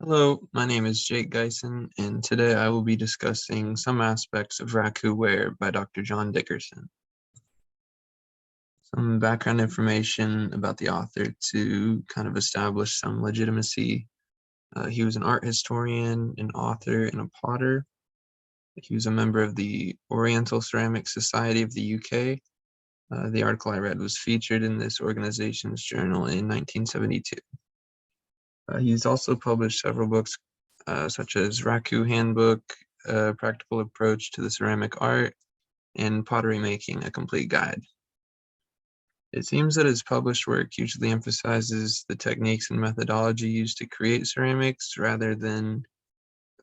Hello, my name is Jake Geisen, and today I will be discussing some aspects of Raku Ware by Dr. John Dickerson. Some background information about the author to kind of establish some legitimacy. He was an art historian, an author, and a potter. He was a member of the Oriental Ceramic Society of the UK. The article I read was featured in this organization's journal in 1972. He's also published several books such as Raku Handbook, A Practical Approach to the Ceramic Art, and Pottery Making, A Complete Guide. It seems that his published work usually emphasizes the techniques and methodology used to create ceramics rather than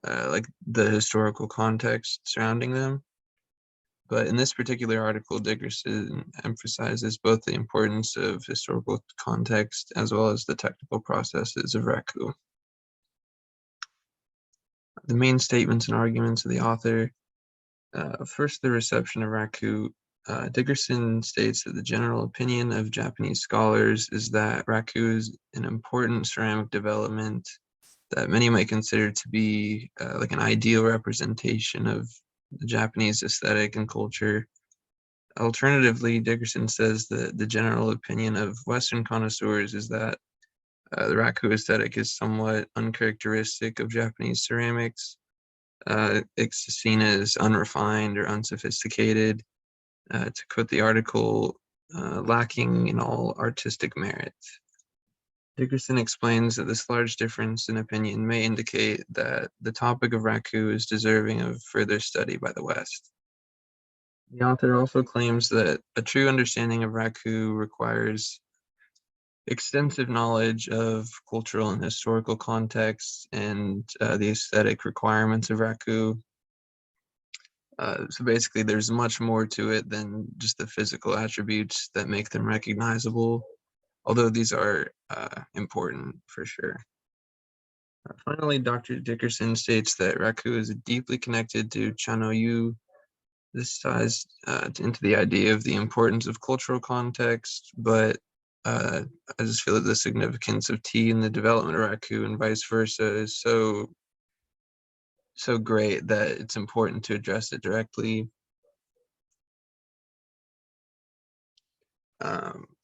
like the historical context surrounding them. But in this particular article, Dickerson emphasizes both the importance of historical context as well as the technical processes of Raku. The main statements and arguments of the author. First, the reception of Raku. Dickerson states that the general opinion of Japanese scholars is that Raku is an important ceramic development that many might consider to be like an ideal representation of the Japanese aesthetic and culture. Alternatively, Dickerson says that the general opinion of Western connoisseurs is that the Raku aesthetic is somewhat uncharacteristic of Japanese ceramics. It's seen as unrefined or unsophisticated. To quote the article, lacking in all artistic merit. Dickerson explains that this large difference in opinion may indicate that the topic of Raku is deserving of further study by the West. The author also claims that a true understanding of Raku requires extensive knowledge of cultural and historical contexts and the aesthetic requirements of Raku. So basically, there's much more to it than just the physical attributes that make them recognizable, although these are important for sure. Finally, Dr. Dickerson states that Raku is deeply connected to Chanoyu. This ties into the idea of the importance of cultural context, but I just feel that the significance of tea in the development of Raku and vice versa is so great that it's important to address it directly.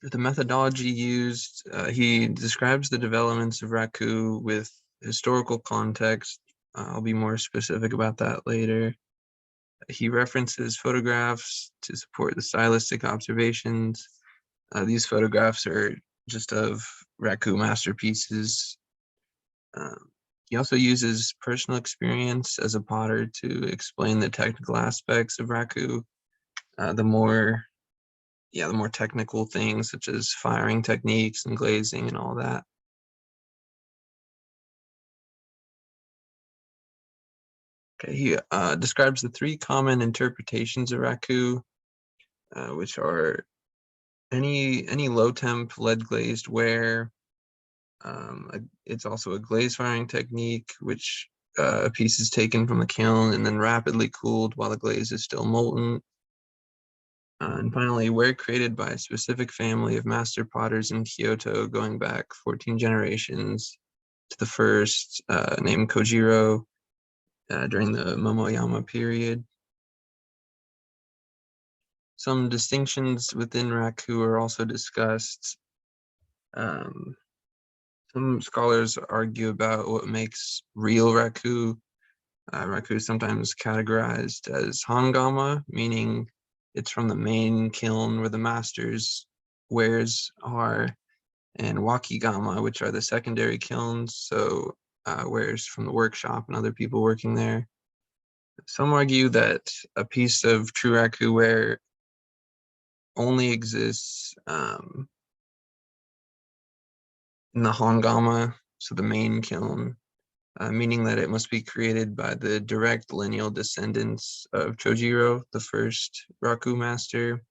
The methodology used, he describes the developments of Raku with historical context. I'll be more specific about that later. He references photographs to support the stylistic observations. These photographs are just of Raku masterpieces. He also uses personal experience as a potter to explain the technical aspects of Raku. The more technical things such as firing techniques and glazing and all that. Okay, he describes the three common interpretations of Raku, which are any low temp lead glazed ware. It's also a glaze firing technique, which a piece is taken from the kiln and then rapidly cooled while the glaze is still molten. And finally, ware created by a specific family of master potters in Kyoto going back 14 generations to the first, named Kojiro, during the Momoyama period. Some distinctions within Raku are also discussed. Some scholars argue about what makes real Raku. Raku is sometimes categorized as Hangama, meaning it's from the main kiln where the master's wares are, and Wakigama, which are the secondary kilns, so wares from the workshop and other people working there. Some argue that a piece of true Raku ware only exists in the Hangama, so the main kiln, meaning that it must be created by the direct lineal descendants of Chojiro, the first Raku master.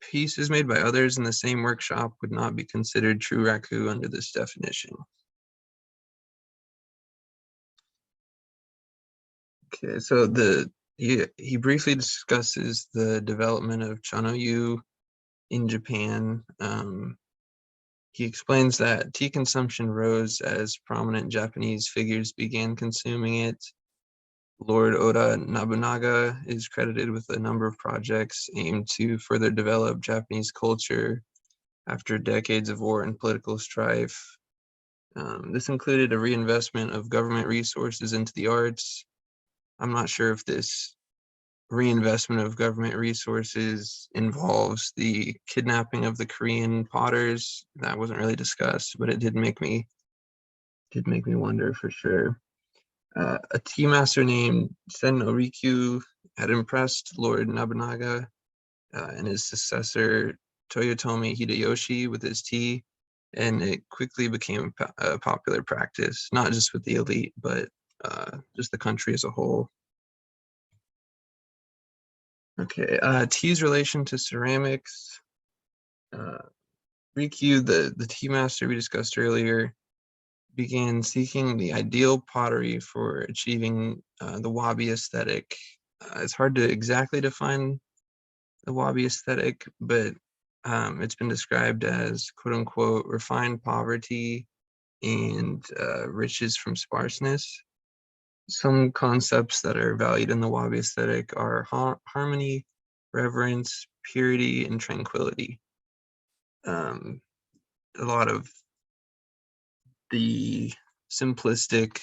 Pieces made by others in the same workshop would not be considered true Raku under this definition. Okay, so he briefly discusses the development of Chanoyu in Japan. He explains that tea consumption rose as prominent Japanese figures began consuming it. Lord Oda Nobunaga is credited with a number of projects aimed to further develop Japanese culture after decades of war and political strife. This included a reinvestment of government resources into the arts. I'm not sure if this reinvestment of government resources involves the kidnapping of the Korean potters. That wasn't really discussed, but it did make me wonder for sure. A tea master named Sen Orikyu had impressed Lord Nobunaga and his successor Toyotomi Hideyoshi with his tea, and it quickly became a popular practice, not just with the elite, but just the country as a whole. Okay, tea's relation to ceramics. Rikyu, the tea master we discussed earlier, began seeking the ideal pottery for achieving the wabi aesthetic. It's hard to exactly define the wabi aesthetic, but it's been described as quote unquote refined poverty and riches from sparseness. Some concepts that are valued in the wabi aesthetic are harmony, reverence, purity, and tranquility. A lot of the simplistic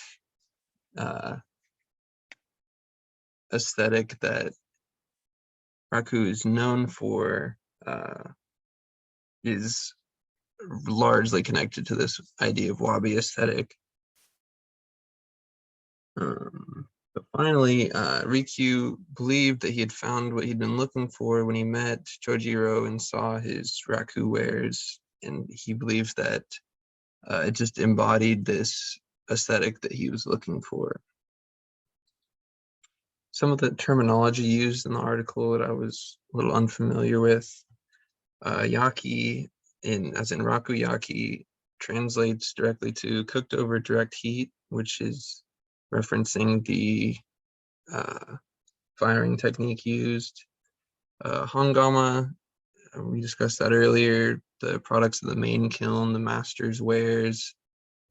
aesthetic that Raku is known for is largely connected to this idea of wabi aesthetic. But finally, Rikyu believed that he had found what he'd been looking for when he met Chojiro and saw his Raku wares, and he believed that it just embodied this aesthetic that he was looking for. Some of the terminology used in the article that I was a little unfamiliar with. Yaki, as in Raku yaki, translates directly to cooked over direct heat, which is referencing the firing technique used. Hangama, we discussed that earlier, the products of the main kiln, the master's wares.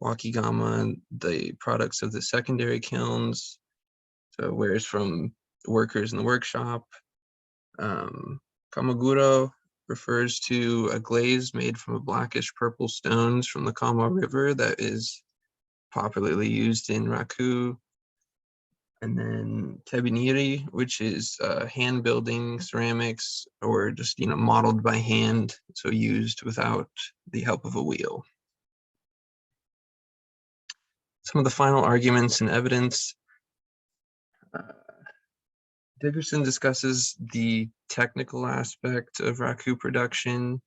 Wakigama, the products of the secondary kilns, so wares from workers in the workshop. Kamaguro refers to a glaze made from a blackish purple stones from the Kama River that is popularly used in Raku. And then tebiniri, which is hand building ceramics, or just modeled by hand, so used without the help of a wheel. Some of the final arguments and evidence. Dickerson discusses the technical aspect of Raku production.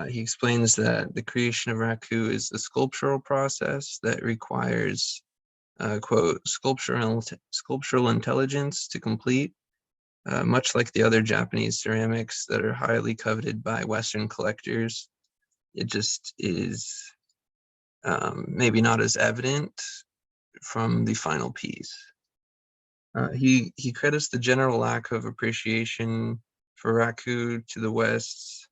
He explains that the creation of Raku is a sculptural process that requires, quote, sculptural intelligence to complete, much like the other Japanese ceramics that are highly coveted by Western collectors. It just is maybe not as evident from the final piece. He credits the general lack of appreciation for Raku to the West's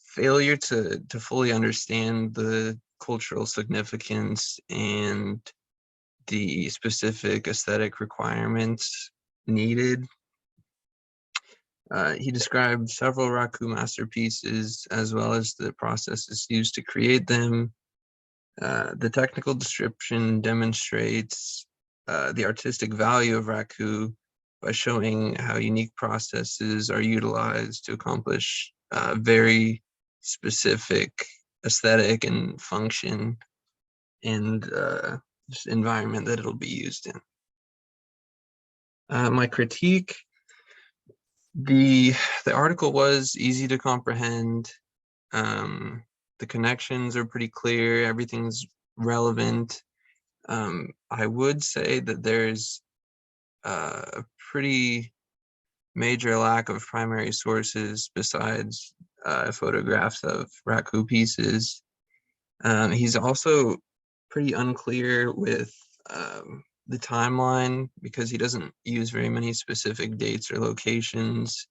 failure to fully understand the cultural significance and the specific aesthetic requirements needed. He described several Raku masterpieces as well as the processes used to create them. The technical description demonstrates the artistic value of Raku by showing how unique processes are utilized to accomplish very specific aesthetic and function and just environment that it'll be used in. My critique, the article was easy to comprehend. The connections are pretty clear. Everything's relevant. I would say that there's a pretty major lack of primary sources besides photographs of Raku pieces. He's also pretty unclear with the timeline because he doesn't use very many specific dates or locations.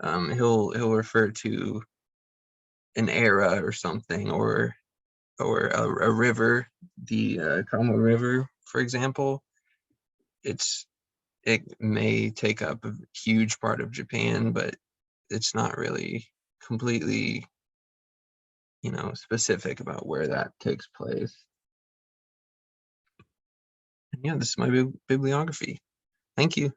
He'll refer to an era or something, or a river, the Kamo River, for example. It may take up a huge part of Japan, but it's not really completely, specific about where that takes place. And yeah, this is my bibliography. Thank you.